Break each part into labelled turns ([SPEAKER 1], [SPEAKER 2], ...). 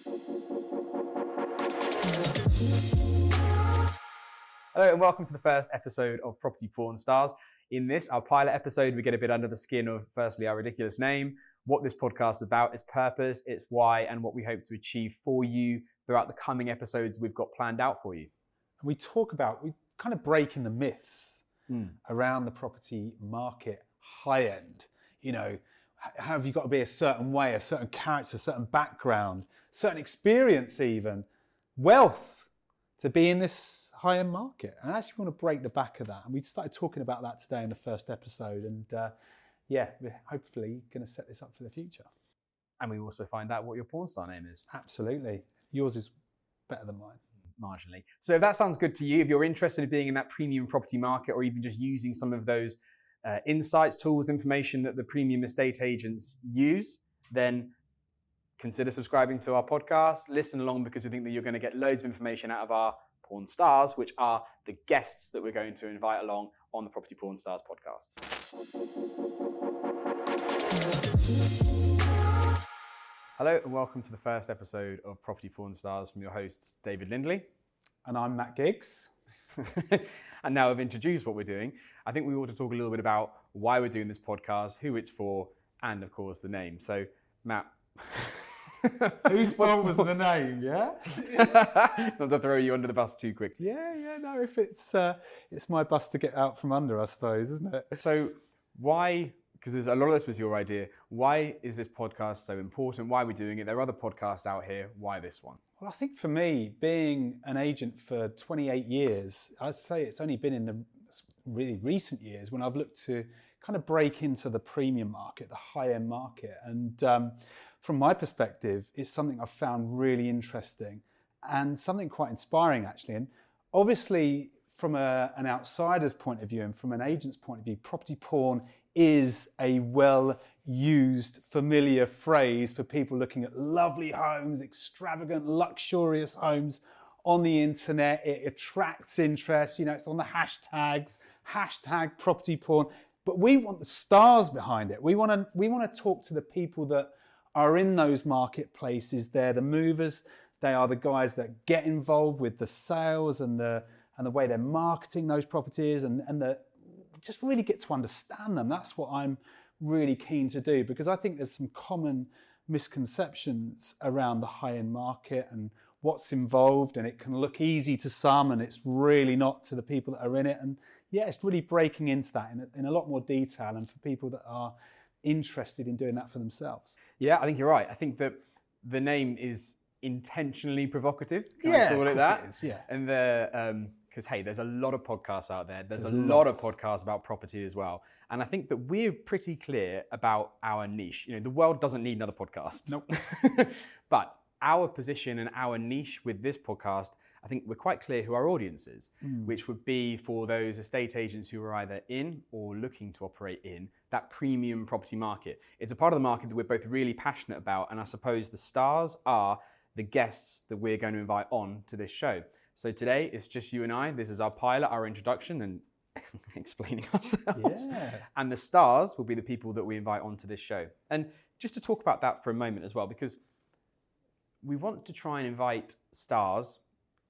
[SPEAKER 1] Hello and welcome to the first episode of Property-Pxrn Stars. In this, our pilot episode, we get a bit under the skin of, firstly, our ridiculous name, what this podcast is about, its purpose, its why, and what we hope to achieve for you throughout the coming episodes we've got planned out for you.
[SPEAKER 2] And we kind of breaking the myths around the property market high end. You know, have you got to be a certain way, a certain character, a certain background, certain experience even, wealth, to be in this high-end market? And I actually want to break the back of that. And we started talking about that today in the first episode. And we're hopefully going to set this up for the future.
[SPEAKER 1] And we also find out what your porn star name is.
[SPEAKER 2] Absolutely. Yours is better than mine.
[SPEAKER 1] Marginally. So if that sounds good to you, if you're interested in being in that premium property market or even just using some of those insights, tools, information that the premium estate agents use, then consider subscribing to our podcast. Listen along because we think that you're going to get loads of information out of our porn stars, which are the guests that we're going to invite along on the Property-Pxrn Stars podcast. Hello and welcome to the first episode of Property-Pxrn Stars from your hosts, David Lindley.
[SPEAKER 2] And I'm Matt Giggs.
[SPEAKER 1] And now I've introduced what we're doing, I think we ought to talk a little bit about why we're doing this podcast, who it's for, and of course the name. So, Matt.
[SPEAKER 2] Whose fault was the name, yeah?
[SPEAKER 1] Not to throw you under the bus too quickly.
[SPEAKER 2] Yeah, no, if it's my bus to get out from under, I suppose, isn't it?
[SPEAKER 1] So why, because there's a lot of this was your idea, why is this podcast so important? Why are we doing it? There are other podcasts out here. Why this one?
[SPEAKER 2] Well, I think for me, being an agent for 28 years, I'd say it's only been in the really recent years when I've looked to kind of break into the premium market, the high-end market. And from my perspective, it's something I've found really interesting and something quite inspiring, actually. And obviously, from an outsider's point of view and from an agent's point of view, property porn is a well-used, familiar phrase for people looking at lovely homes, extravagant, luxurious homes on the internet. It attracts interest, you know, it's on the hashtags, hashtag property porn. But we want the stars behind it. We want to talk to the people that are in those marketplaces. They're the movers. They are the guys that get involved with the sales and the way they're marketing those properties and just really get to understand them. That's what I'm really keen to do, because I think there's some common misconceptions around the high-end market and what's involved, and it can look easy to some and it's really not to the people that are in it. And yeah, it's really breaking into that in a lot more detail and for people that are interested in doing that for themselves.
[SPEAKER 1] Yeah, I think you're right. I think that the name is intentionally provocative. Can
[SPEAKER 2] I
[SPEAKER 1] call it that?
[SPEAKER 2] It is, yeah.
[SPEAKER 1] And because hey, there's a lot of podcasts out there. There's a lot of podcasts about property as well. And I think that we're pretty clear about our niche. You know, the world doesn't need another podcast.
[SPEAKER 2] Nope.
[SPEAKER 1] But our position and our niche with this podcast, I think we're quite clear who our audience is, which would be for those estate agents who are either in or looking to operate in that premium property market. It's a part of the market that we're both really passionate about, and I suppose the stars are the guests that we're going to invite on to this show. So today, it's just you and I. This is our pilot, our introduction, and explaining ourselves.
[SPEAKER 2] Yeah.
[SPEAKER 1] And the stars will be the people that we invite onto this show. And just to talk about that for a moment as well, because we want to try and invite stars,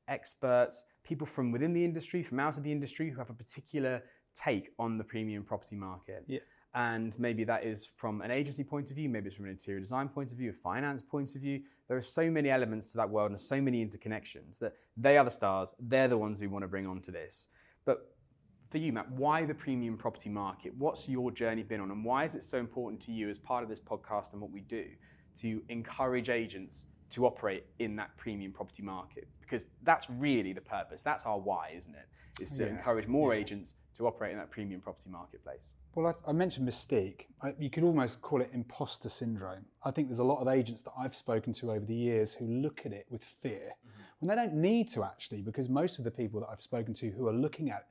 [SPEAKER 1] experts, people from within the industry, from out of the industry, who have a particular take on the premium property market.
[SPEAKER 2] Yeah.
[SPEAKER 1] And maybe that is from an agency point of view, maybe it's from an interior design point of view, a finance point of view. There are so many elements to that world and so many interconnections that they are the stars. They're the ones we want to bring onto this. But for you, Matt, why the premium property market? What's your journey been on, and why is it so important to you as part of this podcast and what we do to encourage agents to operate in that premium property market? Because that's really the purpose. That's our why, isn't it? Is to encourage more agents to operate in that premium property marketplace.
[SPEAKER 2] Well, I mentioned mystique. You could almost call it imposter syndrome. I think there's a lot of agents that I've spoken to over the years who look at it with fear, when they don't need to actually, because most of the people that I've spoken to who are looking at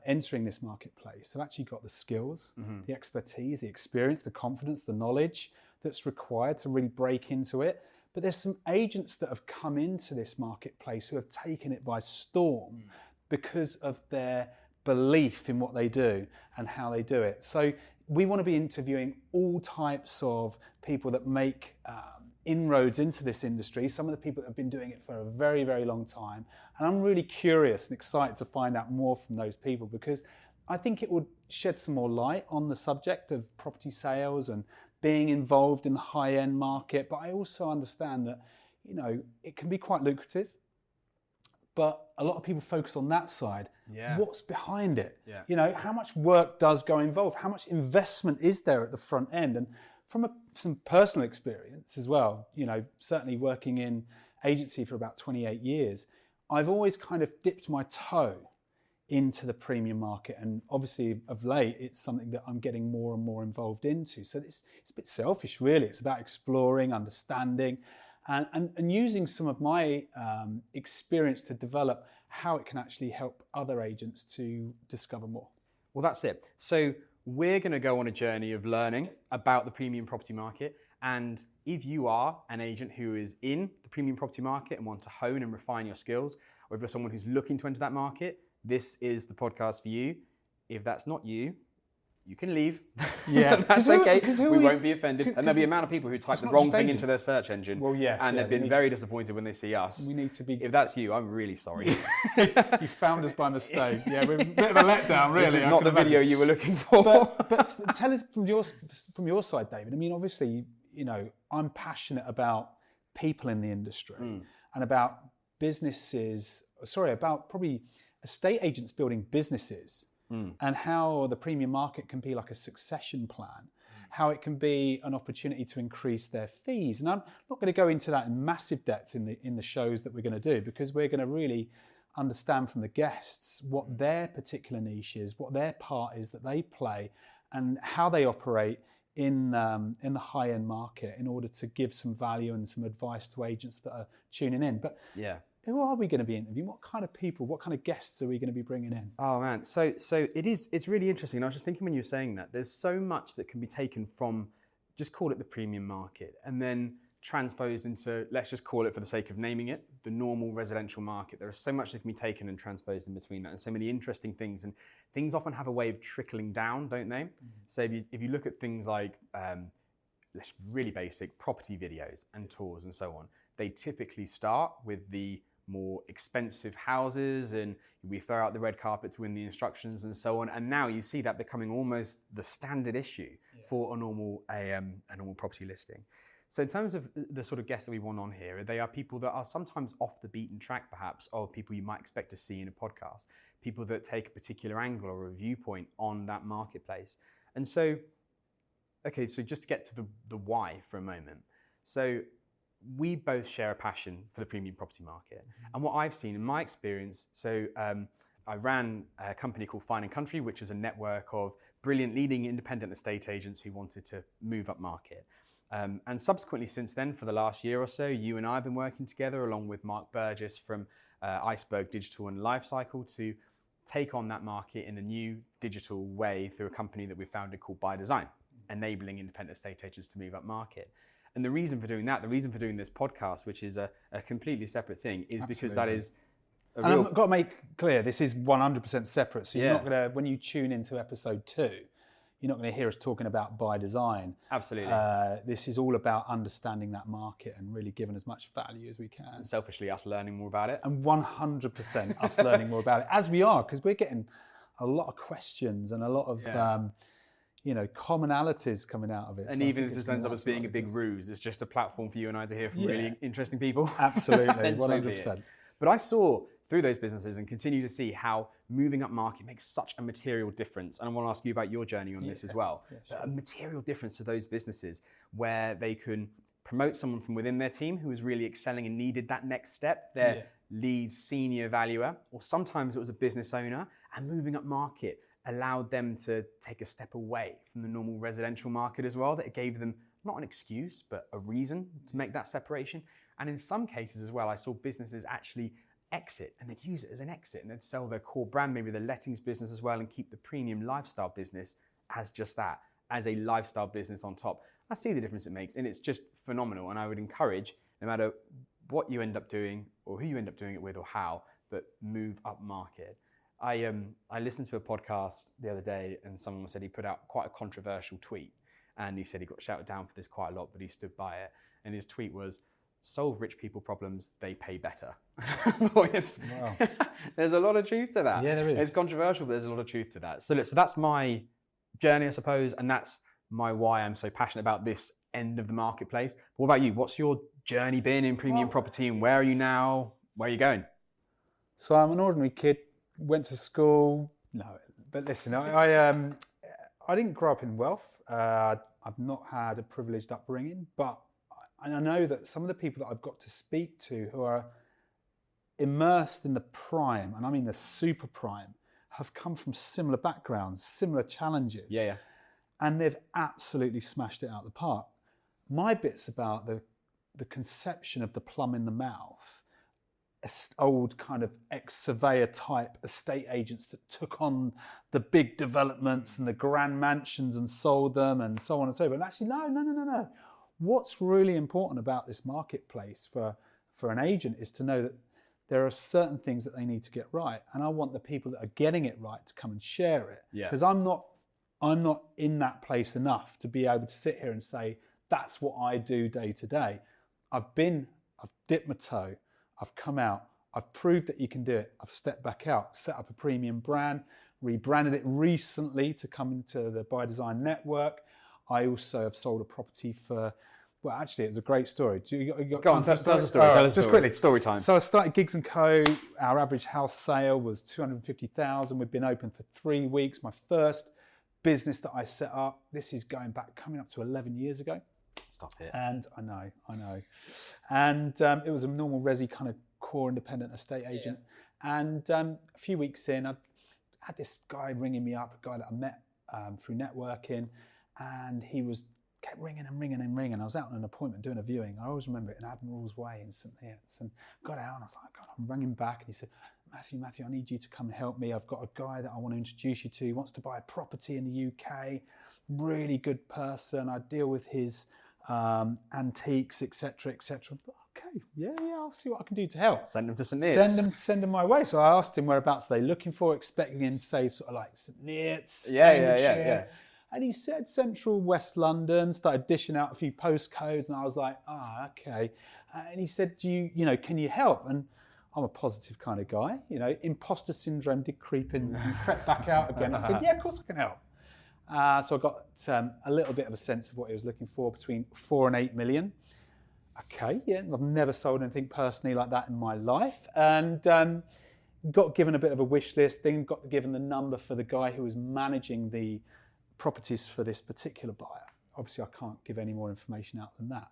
[SPEAKER 2] entering this marketplace have actually got the skills, the expertise, the experience, the confidence, the knowledge that's required to really break into it. But there's some agents that have come into this marketplace who have taken it by storm because of their belief in what they do and how they do it. So we want to be interviewing all types of people that make inroads into this industry, some of the people that have been doing it for a very, very long time. And I'm really curious and excited to find out more from those people, because I think it would shed some more light on the subject of property sales and being involved in the high-end market. But I also understand that, it can be quite lucrative, but a lot of people focus on that side.
[SPEAKER 1] Yeah.
[SPEAKER 2] What's behind it?
[SPEAKER 1] Yeah.
[SPEAKER 2] How much work does go involved? How much investment is there at the front end? And from some personal experience as well, certainly working in agency for about 28 years, I've always kind of dipped my toe into the premium market. And obviously of late, it's something that I'm getting more and more involved into. So it's a bit selfish, really. It's about exploring, understanding, and using some of my experience to develop how it can actually help other agents to discover more.
[SPEAKER 1] Well, that's it. So we're going to go on a journey of learning about the premium property market. And if you are an agent who is in the premium property market and want to hone and refine your skills, or if you're someone who's looking to enter that market, this is the podcast for you. If that's not you, you can leave.
[SPEAKER 2] Yeah,
[SPEAKER 1] that's okay. We won't be offended. And there'll be an amount of people who type the wrong thing into their search engine.
[SPEAKER 2] Well, yes,
[SPEAKER 1] and they've been very disappointed when they see us.
[SPEAKER 2] We need to be.
[SPEAKER 1] If that's you, I'm really sorry.
[SPEAKER 2] You found us by mistake. Yeah, we're a bit of a letdown, really.
[SPEAKER 1] This is not the video you were looking for.
[SPEAKER 2] But tell us from your side, David. I mean, obviously, I'm passionate about people in the industry and about about probably estate agents building businesses. And how the premium market can be like a succession plan, how it can be an opportunity to increase their fees. And I'm not going to go into that in massive depth in the shows that we're going to do, because we're going to really understand from the guests what their particular niche is, what their part is that they play, and how they operate in the high-end market in order to give some value and some advice to agents that are tuning in. But
[SPEAKER 1] yeah.
[SPEAKER 2] Who are we going to be interviewing? What kind of people, what kind of guests are we going to be bringing in?
[SPEAKER 1] Oh man, so it's really interesting. And I was just thinking when you were saying that, there's so much that can be taken from, just call it the premium market, and then transposed into, let's just call it for the sake of naming it, the normal residential market. There is so much that can be taken and transposed in between that, and so many interesting things. And things often have a way of trickling down, don't they? So if you look at things like, really basic property videos and tours and so on, they typically start with the more expensive houses, and we throw out the red carpet to win the instructions and so on. And now you see that becoming almost the standard issue for a normal property listing. So in terms of the sort of guests that we want on here, they are people that are sometimes off the beaten track, perhaps, or people you might expect to see in a podcast, people that take a particular angle or a viewpoint on that marketplace. And so, okay, so just to get to the why for a moment. So we both share a passion for the premium property market. And what I've seen in my experience, I ran a company called Fine & Country, which is a network of brilliant leading independent estate agents who wanted to move up market. And subsequently since then, for the last year or so, you and I have been working together along with Mark Burgess from Iceberg Digital and Lifecycle to take on that market in a new digital way through a company that we founded called By Design, enabling independent estate agents to move up market. And the reason for doing that, the reason for doing this podcast, which is a completely separate thing, is because that is
[SPEAKER 2] and I've got to make clear, this is 100% separate. So you're not going to, when you tune into episode 2, you're not going to hear us talking about By Design.
[SPEAKER 1] Absolutely.
[SPEAKER 2] This is all about understanding that market and really giving as much value as we can.
[SPEAKER 1] And selfishly, us learning more about it.
[SPEAKER 2] And 100% us learning more about it, as we are, because we're getting a lot of questions and a lot of commonalities coming out of it.
[SPEAKER 1] And so even if this ends up as being a big ruse, it's just a platform for you and I to hear from really interesting people.
[SPEAKER 2] Absolutely, 100%.
[SPEAKER 1] But I saw through those businesses and continue to see how moving up market makes such a material difference. And I want to ask you about your journey on this as well. Yeah, sure. A material difference to those businesses where they can promote someone from within their team who was really excelling and needed that next step, their lead senior valuer, or sometimes it was a business owner, and moving up market allowed them to take a step away from the normal residential market as well. That it gave them not an excuse, but a reason to make that separation. And in some cases as well, I saw businesses actually exit, and they'd use it as an exit, and they'd sell their core brand, maybe the lettings business as well, and keep the premium lifestyle business as just that, as a lifestyle business on top. I see the difference it makes, and it's just phenomenal. And I would encourage, no matter what you end up doing or who you end up doing it with or how, but move up market. I listened to a podcast the other day, and someone said he put out quite a controversial tweet, and he said he got shouted down for this quite a lot, but he stood by it. and his tweet was, "Solve rich people problems, they pay better."
[SPEAKER 2] Wow.
[SPEAKER 1] There's a lot of truth to that.
[SPEAKER 2] Yeah, there is.
[SPEAKER 1] It's controversial, but there's a lot of truth to that. So that's my journey, I suppose, and that's my why I'm so passionate about this end of the marketplace. But what about you? What's your journey been in premium property, and where are you now? Where are you going?
[SPEAKER 2] So I'm an ordinary kid, went to school. No, but listen, I didn't grow up in wealth. I've not had a privileged upbringing, but I know that some of the people that I've got to speak to who are immersed in the prime, and I mean the super prime, have come from similar backgrounds, similar challenges.
[SPEAKER 1] Yeah.
[SPEAKER 2] And they've absolutely smashed it out of the park. My bit's about the conception of the plum in the mouth, old kind of ex-surveyor type estate agents that took on the big developments and the grand mansions and sold them and so on and so forth. And actually, no. What's really important about this marketplace for an agent is to know that there are certain things that they need to get right. And I want the people that are getting it right to come and share it. Because I'm not in that place enough to be able to sit here and say, that's what I do day to day. I've dipped my toe, I've come out, I've proved that you can do it. I've stepped back out, set up a premium brand, rebranded it recently to come into the By Design network. I also have sold a property for, well, actually, it was a great story.
[SPEAKER 1] Go on, tell the story. Tell us
[SPEAKER 2] just quickly.
[SPEAKER 1] Story time.
[SPEAKER 2] So I started Giggs & Co. Our average house sale was 250,000. We've been open for 3 weeks. My first business that I set up, this is coming up to 11 years ago.
[SPEAKER 1] Stop it.
[SPEAKER 2] And I know. And it was a normal resi kind of core independent estate agent. Yeah. And a few weeks in, I had this guy ringing me up, a guy that I met through networking, and he kept ringing. I was out on an appointment doing a viewing. I always remember it in Admiral's Way in St Neots, and got out and I was like, God, I'm ringing back, and he said, Matthew, I need you to come and help me. I've got a guy that I want to introduce you to. He wants to buy a property in the UK. Really good person. I deal with his antiques, etc. Okay, yeah, I'll see what I can do to help.
[SPEAKER 1] Send him to St Neots.
[SPEAKER 2] Send him my way. So I asked him whereabouts they're looking for, expecting him to say sort of like St Neots,
[SPEAKER 1] yeah.
[SPEAKER 2] And he said central West London, started dishing out a few postcodes, and I was like, okay. And he said, can you help? And I'm a positive kind of guy, imposter syndrome did creep in and crept back out again. I said, yeah, of course I can help. So I got a little bit of a sense of what he was looking for, between 4 and 8 million. Okay, yeah, I've never sold anything personally like that in my life. And got given a bit of a wish list, then got given the number for the guy who was managing the properties for this particular buyer. Obviously, I can't give any more information out than that.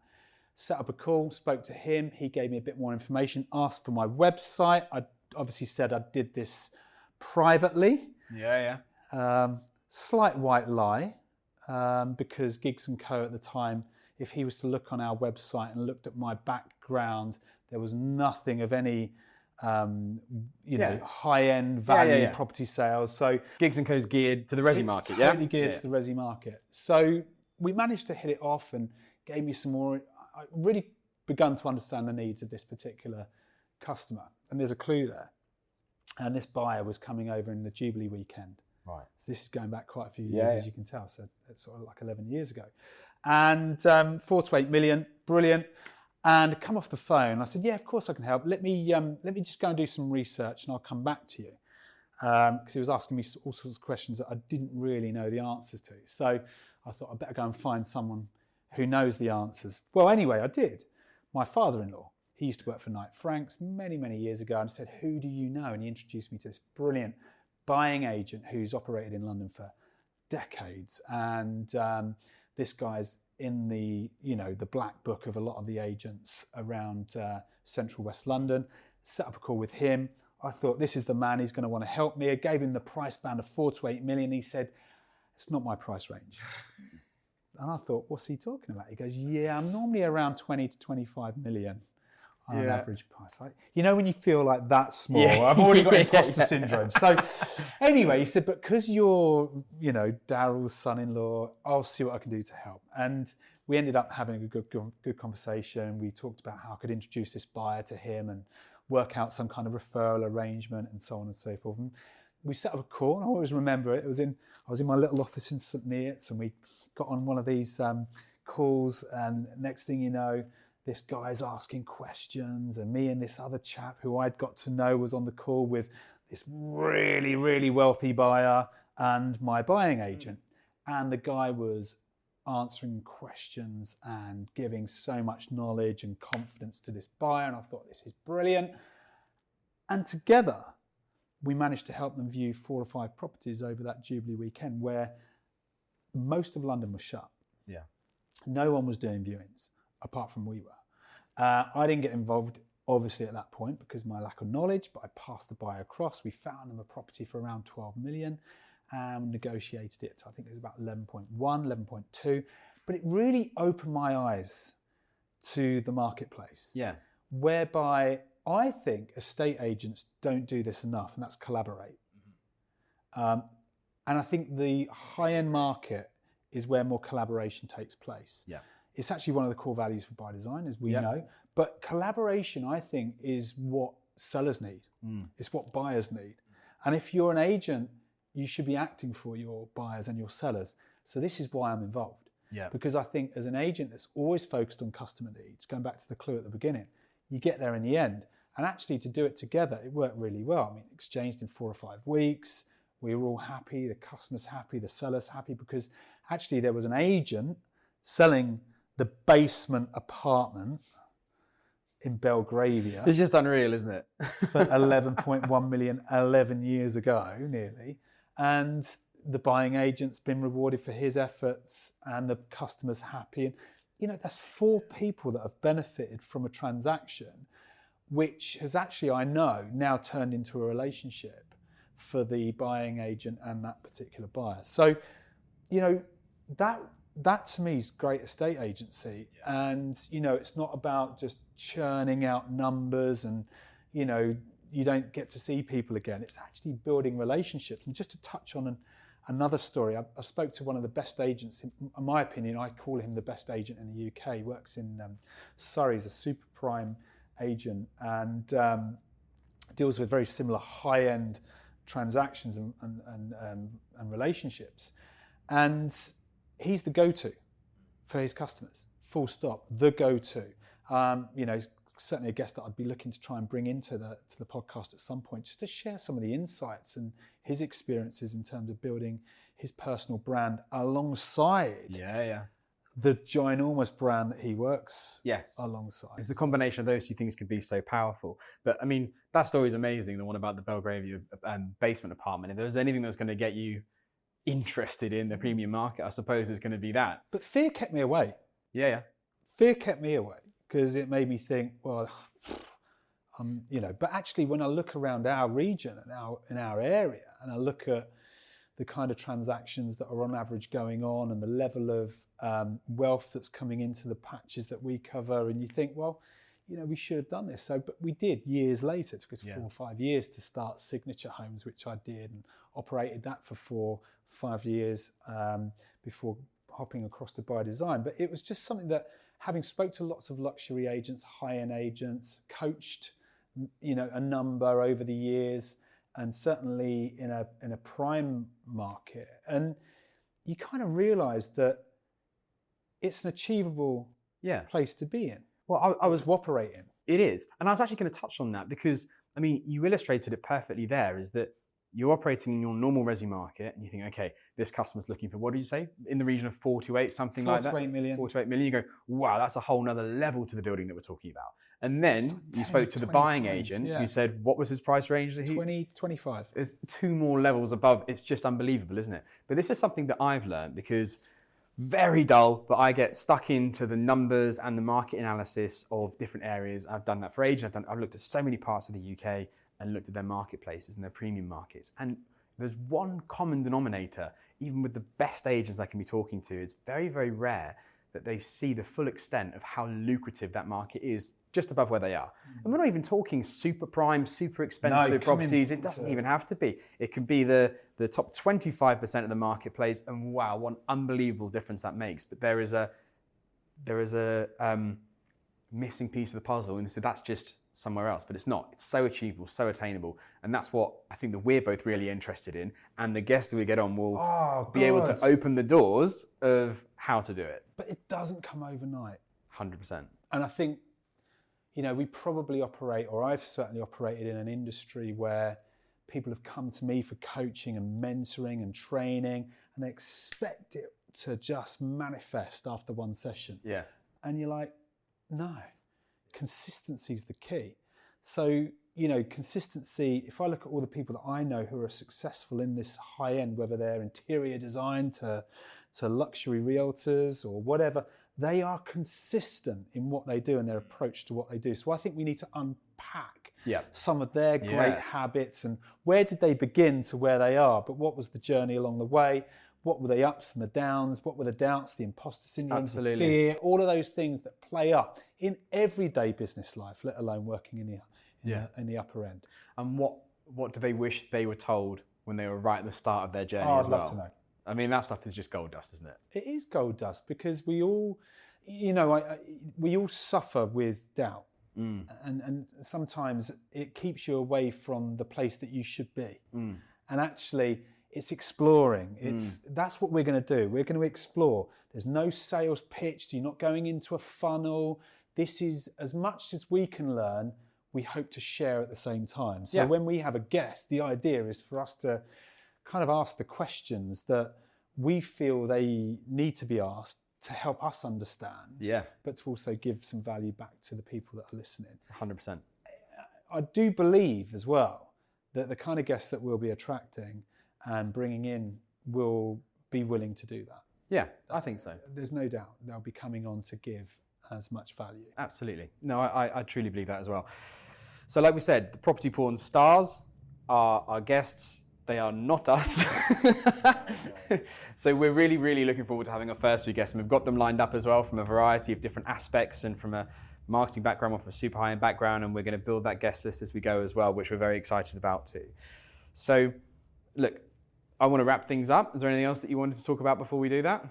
[SPEAKER 2] Set up a call, spoke to him. He gave me a bit more information, asked for my website. I obviously said I did this privately.
[SPEAKER 1] Yeah.
[SPEAKER 2] Slight white lie, because Giggs & Co. at the time, if he was to look on our website and looked at my background, there was nothing of any high-end value property sales. So
[SPEAKER 1] Giggs & Co.'s geared to the resi market,
[SPEAKER 2] totally geared to the resi market. So we managed to hit it off and gave me some more. I really begun to understand the needs of this particular customer. And there's a clue there. And this buyer was coming over in the Jubilee weekend.
[SPEAKER 1] Right.
[SPEAKER 2] So this is going back quite a few years, as you can tell. So it's sort of like 11 years ago. And 4 to 8 million, brilliant. And come off the phone, I said, yeah, of course I can help. Let me just go and do some research and I'll come back to you. Because he was asking me all sorts of questions that I didn't really know the answers to. So I thought I'd better go and find someone who knows the answers. Well, anyway, I did. My father-in-law, he used to work for Knight Franks many, many years ago, and said, who do you know? And he introduced me to this brilliant buying agent who's operated in London for decades. And this guy's in the black book of a lot of the agents around central West London. Set up a call with him. I thought, this is the man, he's going to want to help me. I gave him the price band of 4 to 8 million. He said, it's not my price range. And I thought, what's he talking about? He goes, yeah, I'm normally around 20 to 25 million on an average price. When you feel like that small, I've already got imposter syndrome. So anyway, he said, but because you're, Daryl's son-in-law, I'll see what I can do to help. And we ended up having a good conversation. We talked about how I could introduce this buyer to him and work out some kind of referral arrangement and so on and so forth. And we set up a call, and I always remember it. I was in my little office in St Neots, and we got on one of these calls, and next thing you know, this guy's asking questions, and me and this other chap who I'd got to know was on the call with this really, really wealthy buyer and my buying agent. And the guy was answering questions and giving so much knowledge and confidence to this buyer. And I thought, this is brilliant. And together, we managed to help them view 4 or 5 properties over that Jubilee weekend where most of London was shut.
[SPEAKER 1] Yeah.
[SPEAKER 2] No one was doing viewings, apart from we were. I didn't get involved, obviously, at that point because of my lack of knowledge, but I passed the buyer across. We found them a property for around 12 million and negotiated it. I think it was about 11.1, 11.2. But it really opened my eyes to the marketplace.
[SPEAKER 1] Yeah.
[SPEAKER 2] Whereby I think estate agents don't do this enough, and that's collaborate. And I think the high-end market is where more collaboration takes place.
[SPEAKER 1] Yeah.
[SPEAKER 2] It's actually one of the core values for By Design, as we know. But collaboration, I think, is what sellers need. It's what buyers need. And if you're an agent, you should be acting for your buyers and your sellers. So this is why I'm involved.
[SPEAKER 1] Yeah.
[SPEAKER 2] Because I think as an agent that's always focused on customer needs, going back to the clue at the beginning, you get there in the end. And actually to do it together, it worked really well. I mean, exchanged in 4 or 5 weeks. We were all happy, the customer's happy, the seller's happy, because actually there was an agent selling the basement apartment in Belgravia.
[SPEAKER 1] It's just unreal, isn't it?
[SPEAKER 2] For 11.1 million 11 years ago, nearly. And the buying agent's been rewarded for his efforts and the customer's happy. And, you know, that's 4 people that have benefited from a transaction, which has actually, I know, now turned into a relationship for the buying agent and that particular buyer. So, you know, that to me is great estate agency. And, you know, it's not about just churning out numbers and, you know, you don't get to see people again. It's actually building relationships. And just to touch on another story, I spoke to one of the best agents, in my opinion, I call him the best agent in the UK. He works in Surrey, he's a super prime agent and deals with very similar high-end transactions and relationships. And he's the go-to for his customers, full stop, the go-to. You know, he's certainly a guest that I'd be looking to try and bring into the podcast at some point, just to share some of the insights and his experiences in terms of building his personal brand alongside the ginormous brand that he works alongside.
[SPEAKER 1] It's the combination of those 2 things could be so powerful. But I mean, that story is amazing, the one about the Belgravia basement apartment. If there's anything that's going to get you interested in the premium market, I suppose it's going to be that.
[SPEAKER 2] But fear kept me away.
[SPEAKER 1] Yeah.
[SPEAKER 2] Fear kept me away because it made me think, well, you know, but actually when I look around our region and in our area and I look at the kind of transactions that are on average going on and the level of wealth that's coming into the patches that we cover, and you think, well, you know, we should have done this. So, but we did years later. It took us 4 or 5 years to start Signature Homes, which I did, and operated that for 4 or 5 years before hopping across to By Design. But it was just something that, having spoke to lots of luxury agents, high-end agents, coached, you know, a number over the years, and certainly in a prime market, and you kind of realise that it's an achievable place to be in.
[SPEAKER 1] Well, I was
[SPEAKER 2] operating.
[SPEAKER 1] It is, and I was actually going to touch on that because I mean, you illustrated it perfectly. There is that you're operating in your normal resi market, and you think, okay, this customer's looking for, what did you say, in the region of 4 to 8, something like that?
[SPEAKER 2] 4 to 8 million.
[SPEAKER 1] 4 to 8 million. You go, wow, that's a whole nother level to the building that we're talking about. And then you spoke to the buying agent who said, what was his price range?
[SPEAKER 2] 20, 25.
[SPEAKER 1] It's 2 more levels above. It's just unbelievable, isn't it? But this is something that I've learned because very dull, but I get stuck into the numbers and the market analysis of different areas. I've done that for ages. I've looked at so many parts of the UK and looked at their marketplaces and their premium markets. And there's one common denominator, even with the best agents I can be talking to. It's very, very rare that they see the full extent of how lucrative that market is just above where they are. And we're not even talking super prime, super expensive properties. It doesn't even have to be. It could be the top 25% of the marketplace, and wow, what an unbelievable difference that makes. But there is a missing piece of the puzzle, and so that's just somewhere else, but it's not. It's so achievable, so attainable, and that's what I think that we're both really interested in, and the guests that we get on will be able to open the doors of how to do it.
[SPEAKER 2] But it doesn't come overnight.
[SPEAKER 1] 100%.
[SPEAKER 2] And I think, we probably operate, or I've certainly operated in an industry where people have come to me for coaching and mentoring and training, and they expect it to just manifest after one session.
[SPEAKER 1] Yeah.
[SPEAKER 2] And you're like, no, consistency is the key. So, consistency, if I look at all the people that I know who are successful in this high end, whether they're interior design to luxury realtors or whatever, they are consistent in what they do and their approach to what they do. So I think we need to unpack some of their great habits and where did they begin to where they are, but what was the journey along the way? What were the ups and the downs? What were the doubts, the imposter syndrome, the fear, all of those things that play up in everyday business life, let alone working in the upper end.
[SPEAKER 1] And what do they wish they were told when they were right at the start of their journey as well?
[SPEAKER 2] I'd love to know.
[SPEAKER 1] I mean, that stuff is just gold dust, isn't it?
[SPEAKER 2] It is gold dust because we all, we all suffer with doubt. And sometimes it keeps you away from the place that you should be. And actually, it's exploring. That's what we're going to do. We're going to explore. There's no sales pitch. You're not going into a funnel. This is as much as we can learn, we hope to share at the same time. So when we have a guest, the idea is for us to kind of ask the questions that we feel they need to be asked to help us understand, but to also give some value back to the people that are listening.
[SPEAKER 1] 100%.
[SPEAKER 2] I do believe as well that the kind of guests that we'll be attracting and bringing in will be willing to do that.
[SPEAKER 1] Yeah, I think so.
[SPEAKER 2] There's no doubt they'll be coming on to give as much value.
[SPEAKER 1] Absolutely. No, I truly believe that as well. So like we said, the Property-Pxrn stars are our guests. They are not us. So we're really, really looking forward to having our first few guests. And we've got them lined up as well from a variety of different aspects and from a marketing background or from a super high-end background. And we're going to build that guest list as we go as well, which we're very excited about too. So look, I want to wrap things up. Is there anything else that you wanted to talk about before we do that?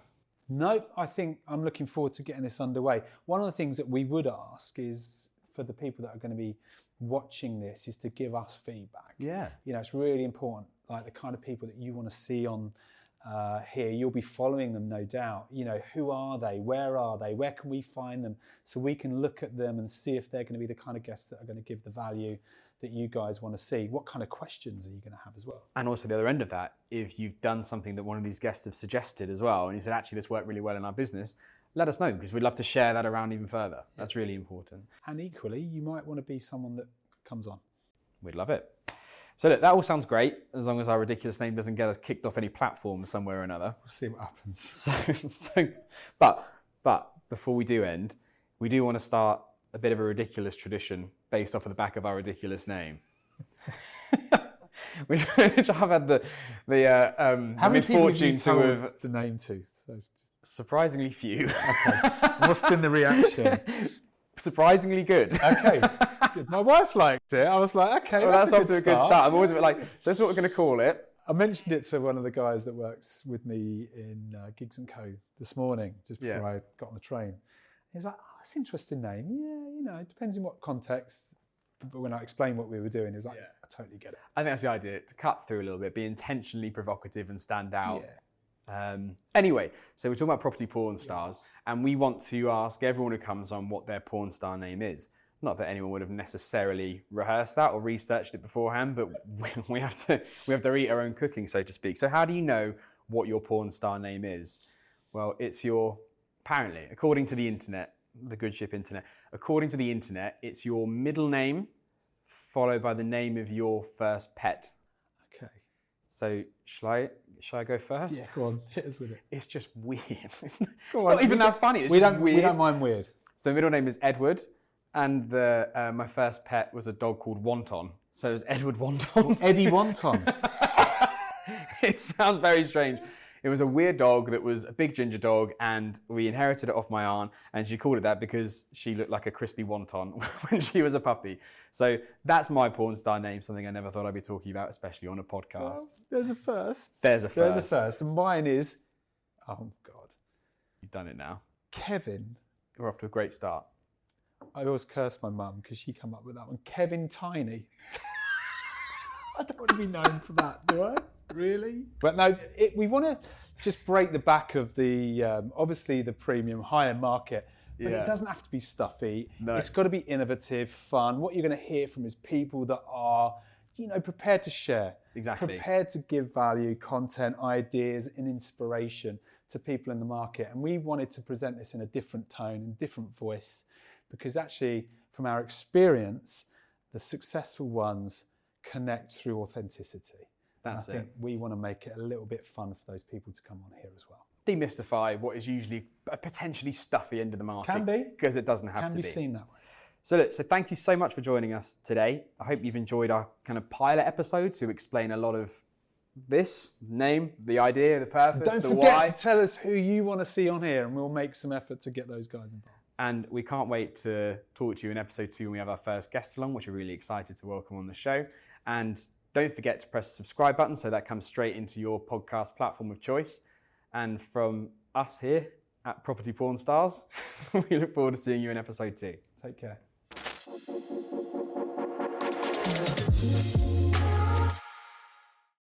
[SPEAKER 2] No, I think I'm looking forward to getting this underway. One of the things that we would ask is for the people that are going to be watching this is to give us feedback.
[SPEAKER 1] Yeah.
[SPEAKER 2] It's really important, like the kind of people that you want to see on here. You'll be following them, no doubt. Who are they? Where are they? Where can we find them? So we can look at them and see if they're going to be the kind of guests that are going to give the value that you guys want to see. What kind of questions are you going to have as well? And
[SPEAKER 1] also the other end of that, if you've done something that one of these guests have suggested as well, and you said, actually, this worked really well in our business, let us know, because we'd love to share that around even further. That's really important.
[SPEAKER 2] And equally, you might want to be someone that comes on.
[SPEAKER 1] We'd love it. So look, that all sounds great, as long as our ridiculous name doesn't get us kicked off any platform somewhere or another.
[SPEAKER 2] We'll see what happens.
[SPEAKER 1] But before we do end, we do want to start a bit of a ridiculous tradition based off of the back of our ridiculous name. which I've had the
[SPEAKER 2] How many
[SPEAKER 1] misfortune to have
[SPEAKER 2] the name to? So
[SPEAKER 1] surprisingly few.
[SPEAKER 2] Okay. What's been the reaction?
[SPEAKER 1] Surprisingly good.
[SPEAKER 2] Okay. Good. My wife liked it. I was like, okay,
[SPEAKER 1] well, that's off to a good start. I'm always a bit like, so that's what we're going to call it.
[SPEAKER 2] I mentioned it to one of the guys that works with me in Giggs & Co. this morning, just before I got on the train. He was like, oh, that's an interesting name. Yeah, it depends in what context. But when I explained what we were doing, he was like, I totally get it.
[SPEAKER 1] I think that's the idea, to cut through a little bit, be intentionally provocative and stand out.
[SPEAKER 2] Yeah.
[SPEAKER 1] Anyway, so we're talking about Property-Pxrn stars, and we want to ask everyone who comes on what their porn star name is. Not that anyone would have necessarily rehearsed that or researched it beforehand, but we have to eat our own cooking, so to speak. So how do you know what your porn star name is? Well, it's apparently, according to the internet, the good ship internet, according to the internet, it's your middle name followed by the name of your first pet.
[SPEAKER 2] Okay.
[SPEAKER 1] So shall I go first?
[SPEAKER 2] Yeah, go on, hit us with it.
[SPEAKER 1] It's just weird. It's not even that funny. It's just weird.
[SPEAKER 2] We don't mind weird.
[SPEAKER 1] So middle name is Edward, and my first pet was a dog called Wonton. So it was Edward Wonton.
[SPEAKER 2] Eddie Wonton.
[SPEAKER 1] It sounds very strange. It was a weird dog that was a big ginger dog, and we inherited it off my aunt, and she called it that because she looked like a crispy wonton when she was a puppy. So that's my porn star name, something I never thought I'd be talking about, especially on a podcast.
[SPEAKER 2] Well, there's a first.
[SPEAKER 1] There's a first.
[SPEAKER 2] And mine is, oh God.
[SPEAKER 1] You've done it now.
[SPEAKER 2] Kevin.
[SPEAKER 1] We're off to a great start.
[SPEAKER 2] I always curse my mum because she came up with that one. Kevin Tiny. I don't want to be known for that, do I? Really? But no, we want to just break the back of the, obviously the premium higher market, But it doesn't have to be stuffy.
[SPEAKER 1] No.
[SPEAKER 2] It's got to be innovative, fun. What you're going to hear from is people that are, prepared to share.
[SPEAKER 1] Exactly.
[SPEAKER 2] Prepared to give value, content, ideas, and inspiration to people in the market. And we wanted to present this in a different tone and different voice, because actually, from our experience, the successful ones connect through authenticity.
[SPEAKER 1] That's it.
[SPEAKER 2] I think we want to make it a little bit fun for those people to come on here as well.
[SPEAKER 1] Demystify what is usually a potentially stuffy end of the market.
[SPEAKER 2] Can be.
[SPEAKER 1] Because it doesn't have to be.
[SPEAKER 2] Can be seen that way.
[SPEAKER 1] So thank you so much for joining us today. I hope you've enjoyed our kind of pilot episode to explain a lot of this, name, the idea, the purpose,
[SPEAKER 2] Don't
[SPEAKER 1] the
[SPEAKER 2] forget
[SPEAKER 1] why.
[SPEAKER 2] to tell us who you want to see on here, and we'll make some effort to get those guys involved.
[SPEAKER 1] And we can't wait to talk to you in episode 2 when we have our first guest along, which we're really excited to welcome on the show. And don't forget to press the subscribe button so that comes straight into your podcast platform of choice. And from us here at Property-Pxrn Stars, we look forward to seeing you in episode 2.
[SPEAKER 2] Take care.